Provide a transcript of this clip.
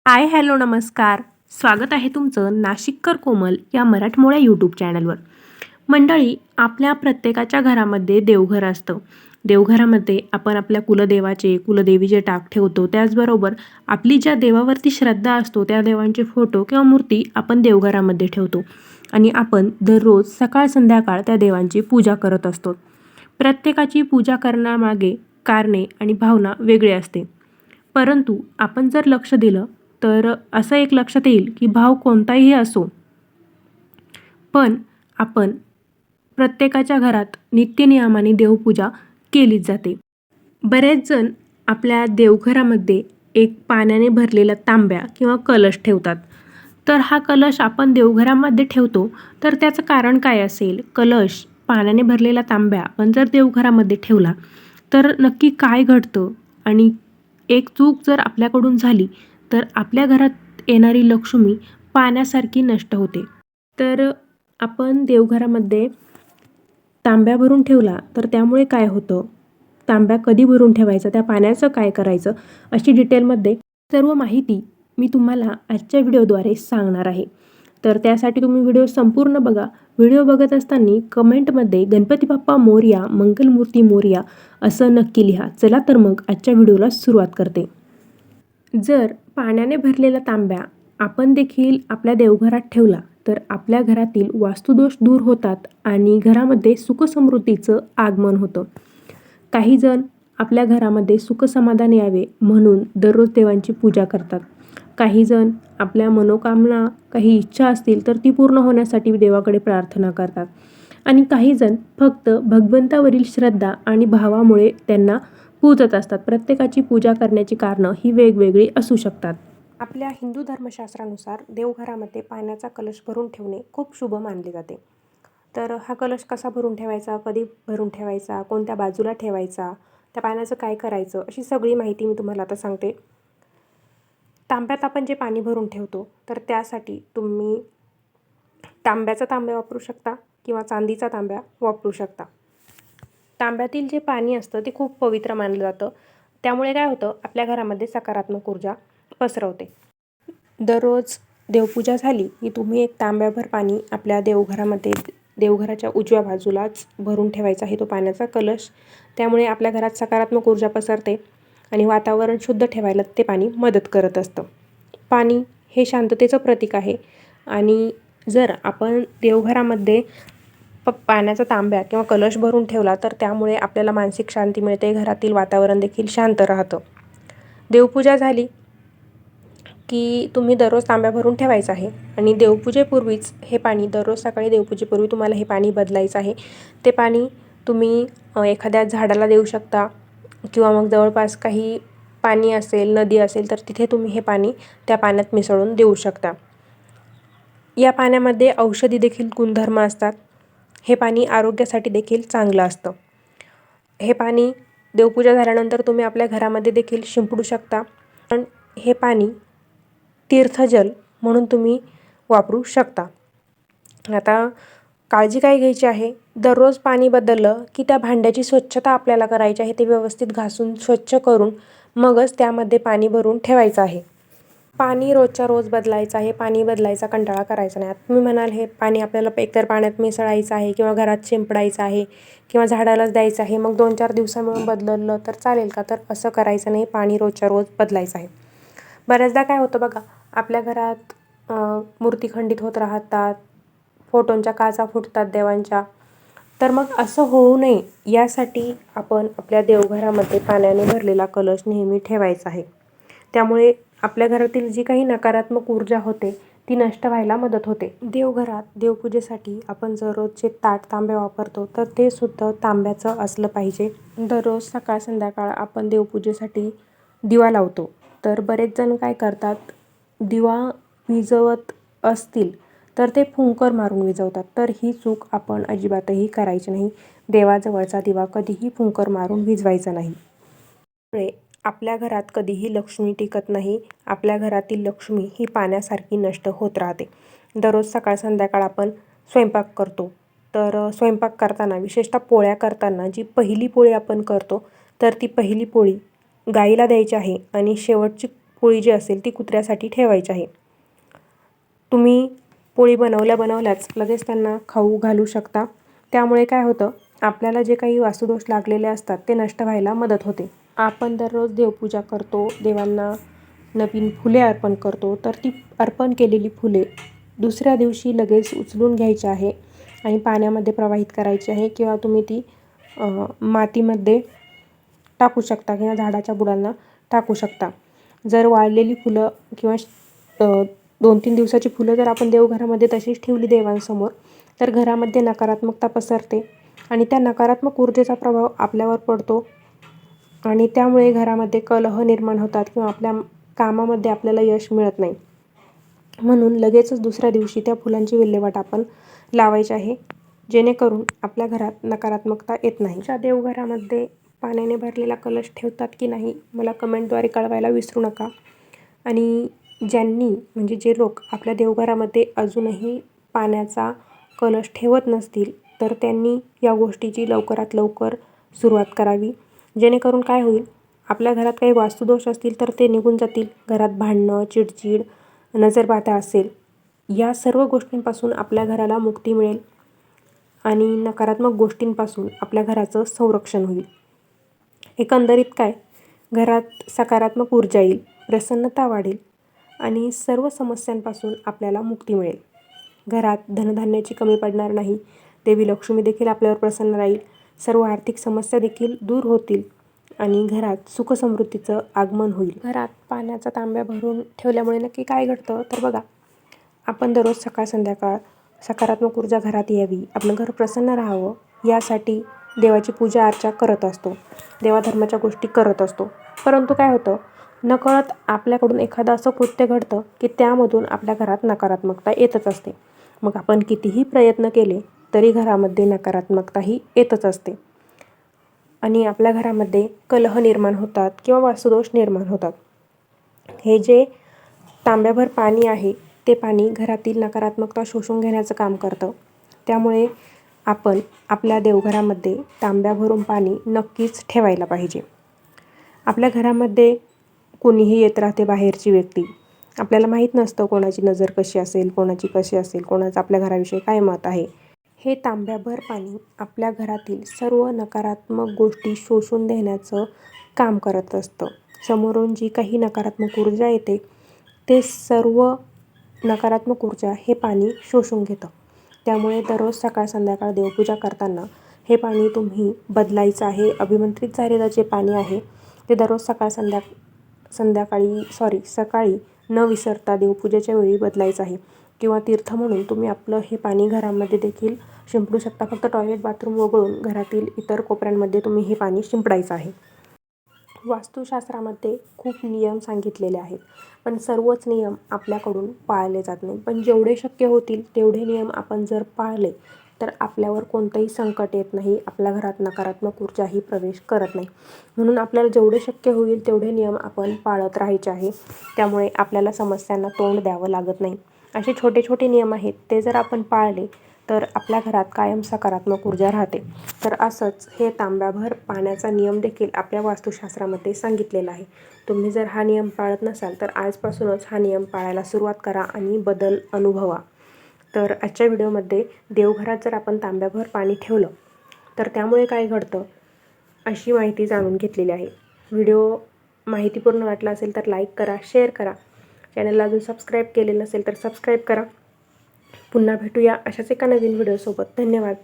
Hello नमस्कार. स्वागत आहे तुमचं नाशिककर कोमल या मराठमोळ्या यूट्यूब चॅनलवर. मंडळी, आपल्या प्रत्येकाच्या घरामध्ये देवघर असतं. देवघरामध्ये आपण आपल्या कुलदेवीचे टाक ठेवतो. त्याचबरोबर आपली ज्या देवावरती श्रद्धा असतो त्या देवांचे फोटो किंवा मूर्ती आपण देवघरामध्ये ठेवतो आणि आपण दररोज सकाळ संध्याकाळ त्या देवांची पूजा करत असतो. प्रत्येकाची पूजा करण्यामागे कारणे आणि भावना वेगळी असते. परंतु आपण जर लक्ष दिलं तर असं एक लक्षात येईल की भाव कोणताही असो, पण आपण प्रत्येकाच्या घरात नित्यनियमाने देवपूजा केलीच जाते. बरेच जण आपल्या देवघरामध्ये एक पाण्याने भरलेला तांब्या किंवा कलश ठेवतात. तर हा कलश आपण देवघरामध्ये ठेवतो, तर त्याचं कारण काय असेल? कलश, पाण्याने भरलेला तांब्या आपण जर देवघरामध्ये ठेवला तर नक्की काय घडतं? आणि एक चूक जर आपल्याकडून झाली तर आपल्या घरात येणारी लक्ष्मी पाण्यासारखी नष्ट होते. तर आपण देवघरामध्ये तांब्या भरून ठेवला तर त्यामुळे काय होतं? तांब्या कधी भरून ठेवायचा? त्या पाण्याचं काय करायचं? अशी डिटेलमध्ये सर्व माहिती मी तुम्हाला आजच्या व्हिडिओद्वारे सांगणार आहे. तर त्यासाठी तुम्ही व्हिडिओ संपूर्ण बघा. व्हिडिओ बघत असताना कमेंटमध्ये गणपती बाप्पा मोरया, मंगलमूर्ती मोरया असं नक्की लिहा. चला तर मग आजच्या व्हिडिओला सुरुवात करते. जर पाण्याने भरलेला तांब्या आपण देखील आपल्या देवघरात ठेवला तर आपल्या घरातील वास्तुदोष दूर होतात आणि घरामध्ये सुखसमृद्धीचं आगमन होतं. काही जण आपल्या घरामध्ये सुखसमाधान यावे म्हणून दररोज देवांची पूजा करतात. काही जण आपल्या मनोकामना, काही इच्छा असतील तर ती पूर्ण होण्यासाठी देवाकडे प्रार्थना करतात. आणि काही जण फक्त भगवंतावरील श्रद्धा आणि भावामुळे त्यांना पूजत असतात. प्रत्येकाची पूजा करण्याची कारणं ही वेगवेगळी असू शकतात. आपल्या हिंदू धर्मशास्त्रानुसार देवघरामध्ये पाण्याचा कलश भरून ठेवणे खूप शुभ मानले जाते. तर हा कलश कसा भरून ठेवायचा, कधी भरून ठेवायचा, कोणत्या बाजूला ठेवायचा, त्या पाण्याचं काय करायचं, अशी सगळी माहिती मी तुम्हाला आता सांगते. तांब्यात आपण जे पाणी भरून ठेवतो तर त्यासाठी तुम्ही तांब्याचा तांब्या वापरू शकता किंवा चांदीचा तांब्या वापरू शकता. तांब्यातील जे पाणी असतं ते खूप पवित्र मानलं जातं. त्यामुळे काय होतं, आपल्या घरामध्ये सकारात्मक ऊर्जा पसरवते. दररोज देवपूजा झाली की तुम्ही एक तांब्याभर पाणी आपल्या देवघरामध्ये, देवघराच्या उजव्या बाजूलाच भरून ठेवायचा आहे तो पाण्याचा कलश. त्यामुळे आपल्या घरात सकारात्मक ऊर्जा पसरते आणि वातावरण शुद्ध ठेवायला ते पाणी मदत करत असतं. पाणी हे शांततेचं प्रतीक आहे आणि जर आपण देवघरामध्ये पाण्याचा तांब्या किंवा कलश भरून ठेवला तर त्यामुळे आपल्याला मानसिक शांती मिळते. घरातील वातावरण देखील शांत राहतं. देवपूजा झाली की तुम्ही दररोज तांब्या भरून ठेवायचं आहे आणि देवपूजेपूर्वीच हे पाणी, दररोज सकाळी देवपूजेपूर्वी तुम्हाला हे पाणी बदलायचं आहे. ते पाणी तुम्ही एखाद्या झाडाला देऊ शकता किंवा मग जवळपास काही पाणी असेल, नदी असेल तर तिथे तुम्ही हे पाणी त्या पाण्यात मिसळून देऊ शकता. या पाण्यामध्ये औषधी देखील गुणधर्म असतात. हे पाणी आरोग्यासाठी देखील चांगलं असतं. हे पाणी देवपूजा झाल्यानंतर तुम्ही आपल्या घरामध्ये देखील शिंपडू शकता. पण हे पाणी तीर्थजल म्हणून तुम्ही वापरू शकता. आता काळजी काय घ्यायची आहे, दररोज पाणी बदललं की त्या भांड्याची स्वच्छता आपल्याला करायची आहे. ते व्यवस्थित घासून स्वच्छ करून मगच त्यामध्ये पाणी भरून ठेवायचं आहे. पाणी रोजच्या रोज बदलायचं आहे. पाणी बदलायचा कंटाळा करायचा नाही. आता तुम्ही म्हणाल हे पाणी आपल्याला एकतर पाण्यात मिसळायचं आहे किंवा घरात शिंपडायचं आहे किंवा झाडालाच द्यायचं आहे, मग 2-4 दिवसांमुळे बदललं तर चालेल का? तर असं करायचं नाही. पाणी रोजच्या रोज बदलायचं आहे. बऱ्याचदा काय होतं बघा, आपल्या घरात मूर्ती खंडित होत राहतात, फोटोंच्या काचा फुटतात देवांच्या. तर मग असं होऊ नये यासाठी आपण आपल्या देवघरामध्ये पाण्याने भरलेला कलश नेहमी ठेवायचा आहे. त्यामुळे आपल्या घरातील जी काही नकारात्मक ऊर्जा होते ती नष्ट व्हायला मदत होते. देवघरात देवपूजेसाठी आपण दररोज जे ताट तांबे वापरतो तर ते सुद्धा तांब्याचं असलं पाहिजे. दररोज सकाळ संध्याकाळ आपण देवपूजेसाठी दिवा लावतो. तर बरेच जण काय करतात, दिवा विझवत असतील तर ते फुंकर मारून विझवतात. तर ही चूक आपण अजिबातही करायची नाही. देवाजवळचा दिवा कधीही फुंकर मारून विझवायचा नाही. त्यामुळे आपल्या घरात कधीही लक्ष्मी टिकत नाही. आपल्या घरातील लक्ष्मी ही पाण्यासारखी नष्ट होत राहते. दररोज सकाळ संध्याकाळ आपण स्वयंपाक करतो. तर स्वयंपाक करताना, विशेषतः पोळ्या करताना जी पहिली पोळी आपण करतो तर ती पहिली पोळी गाईला द्यायची आहे आणि शेवटची पोळी जी असेल ती कुत्र्यासाठी ठेवायची आहे. तुम्ही पोळी बनवल्याच लगेच त्यांना खाऊ घालू शकता. त्यामुळे काय होतं, आपल्याला जे काही वास्तुदोष लागलेले असतात ते नष्ट व्हायला मदत होते. आपण दररोज देवपूजा करतो, देवांना नवीन फुले अर्पण करतो, तर ती अर्पण केलेली फुले दुसऱ्या दिवशी लगेच उचलून घ्यायची आहे आणि पाण्यामध्ये प्रवाहित करायची आहे किंवा तुम्ही ती मातीमध्ये टाकू शकता किंवा झाडाच्या बुडांना टाकू शकता. जर वाळलेली फुलं किंवा 2-3 दिवसाची फुलं जर आपण देवघरामध्ये तशीच ठेवली देवांसमोर, तर घरामध्ये नकारात्मकता पसरते आणि त्या नकारात्मक ऊर्जेचा प्रभाव आपल्यावर पडतो आणि त्यामुळे घरामध्ये कलह निर्माण होतात किंवा आपल्या कामामध्ये आपल्याला यश मिळत नाही. म्हणून लगेचच दुसऱ्या दिवशी त्या फुलांची विल्हेवाट आपण लावायची आहे, जेणेकरून आपल्या घरात नकारात्मकता येत नाही. तुमच्या देवघरामध्ये पाण्याने भरलेला कलश ठेवतात की नाही, मला कमेंटद्वारे कळवायला विसरू नका. आणि जे लोक आपल्या देवघरामध्ये अजूनही पाण्याचा कलश ठेवत नसतील, तर त्यांनी या गोष्टीची लवकरात लवकर सुरुवात करावी. जेणेकरून काय होईल, आपल्या घरात काही वास्तुदोष असतील तर ते निघून जातील. घरात भांडणं, चिडचिड, नजरबाधा असेल, या सर्व गोष्टींपासून आपल्या घराला मुक्ती मिळेल आणि नकारात्मक गोष्टींपासून आपल्या घराचं संरक्षण होईल. एकंदरीत काय, घरात सकारात्मक ऊर्जा येईल, प्रसन्नता वाढेल आणि सर्व समस्यांपासून आपल्याला मुक्ती मिळेल. घरात धनधान्याची कमी पडणार नाही. देवी लक्ष्मी देखील आपल्यावर प्रसन्न राहील. सर्व आर्थिक समस्या देखील दूर होतील आणि घरात सुखसमृद्धीचं आगमन होईल. घरात पाण्याचा तांब्या भरून ठेवल्यामुळे नक्की काय घडतं, तर बघा, आपण दररोज सकाळ संध्याकाळ सकारात्मक ऊर्जा घरात यावी, आपलं घर प्रसन्न राहावं, यासाठी देवाची पूजा अर्चा करत असतो, देवाधर्माच्या गोष्टी करत असतो. परंतु काय होतं, नकळत आपल्याकडून एखादं असं कृत्य घडतं की त्यामधून आपल्या घरात नकारात्मकता येतच असते. मग आपण कितीही प्रयत्न केले तरी घरामध्ये नकारात्मकता ही येतच असते आणि आपल्या घरामध्ये कलह निर्माण होतात किंवा वास्तुदोष निर्माण होतात. हे जे तांब्याभर पाणी आहे, ते पाणी घरातील नकारात्मकता शोषून घेण्याचं काम करतं. त्यामुळे आपण आपल्या देवघरामध्ये तांब्या भरून पाणी नक्कीच ठेवायला पाहिजे. आपल्या घरामध्ये कोणीही येत राहते, बाहेरची व्यक्ती. आपल्याला माहीत नसतं कोणाची नजर कशी असेल, कोणाची कशी असेल, कोणाचं आपल्या घराविषयी काय मत आहे. हे तांब्याभर पाणी आपल्या घरातील सर्व नकारात्मक गोष्टी शोषून देण्याचं काम करत असतं. समोरून जी काही नकारात्मक ऊर्जा येते, ते सर्व नकारात्मक ऊर्जा हे पाणी शोषून घेतं. त्यामुळे दररोज सकाळ संध्याकाळ देवपूजा करताना हे पाणी तुम्ही बदलायचं आहे. अभिमंत्रित झालेलं जे पाणी आहे ते दररोज सकाळी न विसरता देवपूजेच्या वेळी बदलायचं आहे. किंवा तीर्थ म्हणून तुम्ही आपलं हे पाणी घरामध्ये देखील शिंपडू शकता. फक्त टॉयलेट बाथरूम वगळून घरातील इतर कोपऱ्यांमध्ये तुम्ही हे पाणी शिंपडायचं आहे. वास्तुशास्त्रामध्ये खूप नियम सांगितलेले आहेत, पण सर्वच नियम आपल्याकडून पाळले जात नाही. पण जेवढे शक्य होतील तेवढे नियम आपण जर पाळले तर आपल्यावर कोणतंही संकट येत नाही, आपल्या घरात नकारात्मक ऊर्जाही प्रवेश करत नाही. म्हणून आपल्याला जेवढे शक्य होईल तेवढे नियम आपण पाळत राहायचे आहे. त्यामुळे आपल्याला समस्यांना तोंड द्यावं लागत नाही. असे छोटे छोटे नियम आहेत, ते जर आपण पाळले तर आपल्या घरात कायम सकारात्मक ऊर्जा राहते. तर असंच हे तांब्याभर पाण्याचा नियम देखील आपल्या वास्तुशास्त्रामध्ये सांगितलेला आहे. तुम्ही जर हा नियम पाळत नसाल तर आजपासूनच हा नियम पाळायला सुरुवात करा आणि बदल अनुभवा. तर आजच्या व्हिडिओमध्ये देवघरात जर आपण तांब्याभर पाणी ठेवलं तर त्यामुळे काय घडतं, अशी माहिती जाणून घेतलेली आहे. व्हिडिओ माहितीपूर्ण वाटला असेल तर लाईक करा, शेअर करा. चॅनलला अजून सबस्क्राईब केलेलं नसेल तर सबस्क्राईब करा. पुन्हा भेटूया अशाच एका नवीन व्हिडिओसोबत. धन्यवाद.